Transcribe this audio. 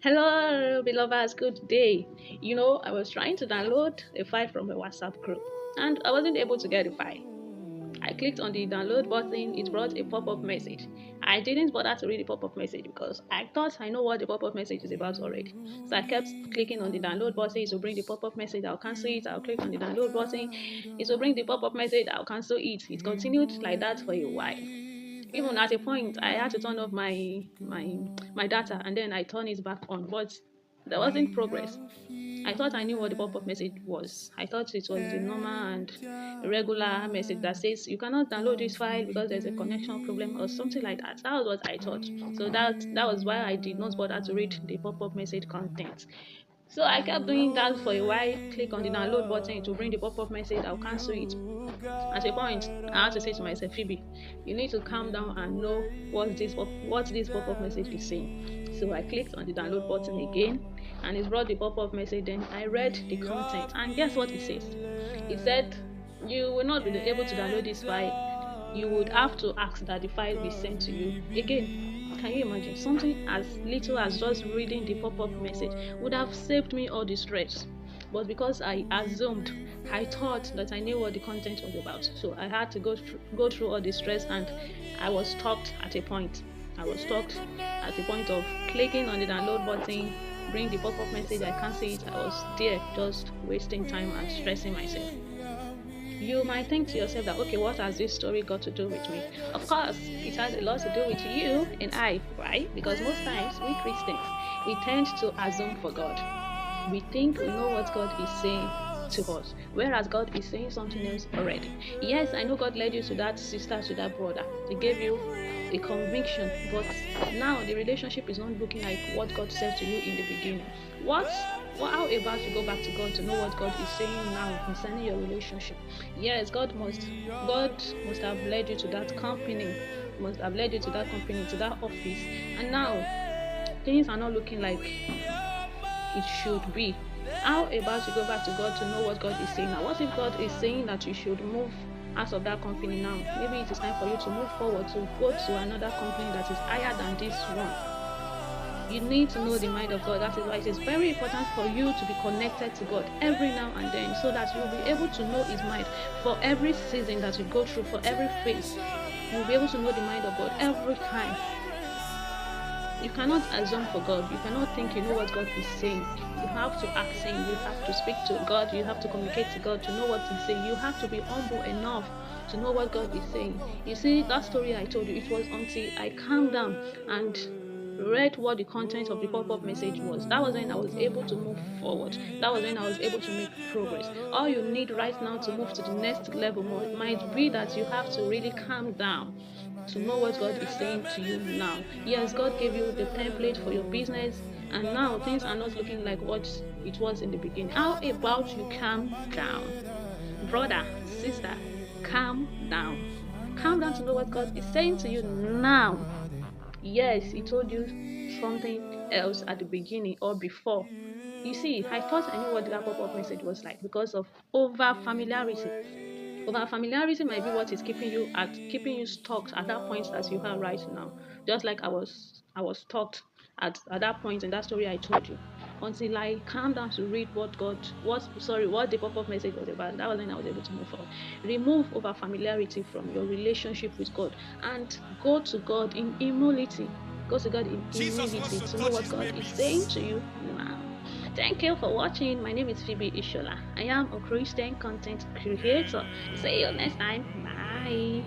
Hello, beloveds, good day. I was trying to download a file from a WhatsApp group and I wasn't able to get the file. I clicked on the download button, it brought a pop up message. I didn't bother to read the pop up message because I thought I know what the pop up message is about already. So I kept clicking on the download button, it will bring the pop up message, I'll cancel it. I'll click on the download button, it will bring the pop up message, I'll cancel it. It continued like that for a while. Even at a point I had to turn off my data and then I turn it back on, but there wasn't progress. I thought I knew what the pop-up message was. I thought it was the normal and regular message that says you cannot download this file because there's a connection problem or something like that. That was what I thought. So that was why I did not bother to read the pop-up message content. So I kept doing that for a while. Click on the download button to bring the pop-up message. I'll cancel it. At a point, I had to say to myself, Phoebe, you need to calm down and know what this pop-up message is saying. So I clicked on the download button again, and it brought the pop-up message. Then I read the content, and guess what it says? It said you will not be able to download this file. You would have to ask that the file be sent to you again. Can you imagine? Something as little as just reading the pop-up message would have saved me all the stress. But because I assumed, I thought that I knew what the content was about. So I had to go through all the stress, and I was stuck at a point. I was stuck at the point of clicking on the download button, bring the pop-up message, I cancel it. I was there just wasting time and stressing myself. You might think to yourself that, okay, what has this story got to do with me? Of course, it has a lot to do with you and I, right? Because most times we Christians, we tend to assume for God. We think we know what God is saying to us, whereas God is saying something else already. Yes, I know God led you to that sister, to that brother. He gave you a conviction, but now the relationship is not looking like what God said to you in the beginning. How about you go back to God to know what God is saying now concerning your relationship? Yes, God must have led you to that company, to that office, and now things are not looking like it should be. How about you go back to God to know what God is saying now? What if God is saying that you should move out of that company now? Maybe it is time for you to move forward, to go to another company that is higher than this one. You need to know the mind of God. That is why it is very important for you to be connected to God every now and then, so that you'll be able to know His mind for every season that you go through, for every phase. You'll be able to know the mind of God every time. You cannot assume for God. You cannot think you know what God is saying. You have to ask Him. You have to speak to God. You have to communicate to God to know what He's saying. You have to be humble enough to know what God is saying. You see, that story I told you, it was until I calmed down and read what the content of the pop-up message was. That was when I was able to move forward. That was when I was able to make progress. All you need right now to move to the next level might be that you have to really calm down to know what God is saying to you now. Yes, God gave you the template for your business, and now things are not looking like what it was in the beginning. How about you calm down? Brother, sister, calm down. Calm down to know what God is saying to you now. Yes, He told you something else at the beginning or before. You see, I thought I knew what that pop-up message was like because of over familiarity. Over familiarity might be what is keeping you stuck at that point that you are right now. Just like I was stuck at that point in that story I told you. Until I calmed down to read what the pop-up message was about. That was when I was able to move forward. Remove over familiarity from your relationship with God and go to God in humility. Go to God in humility to know what God is saying to you now. Thank you for watching. My name is Phoebe Ishola. I am a Christian content creator. See you next time. Bye.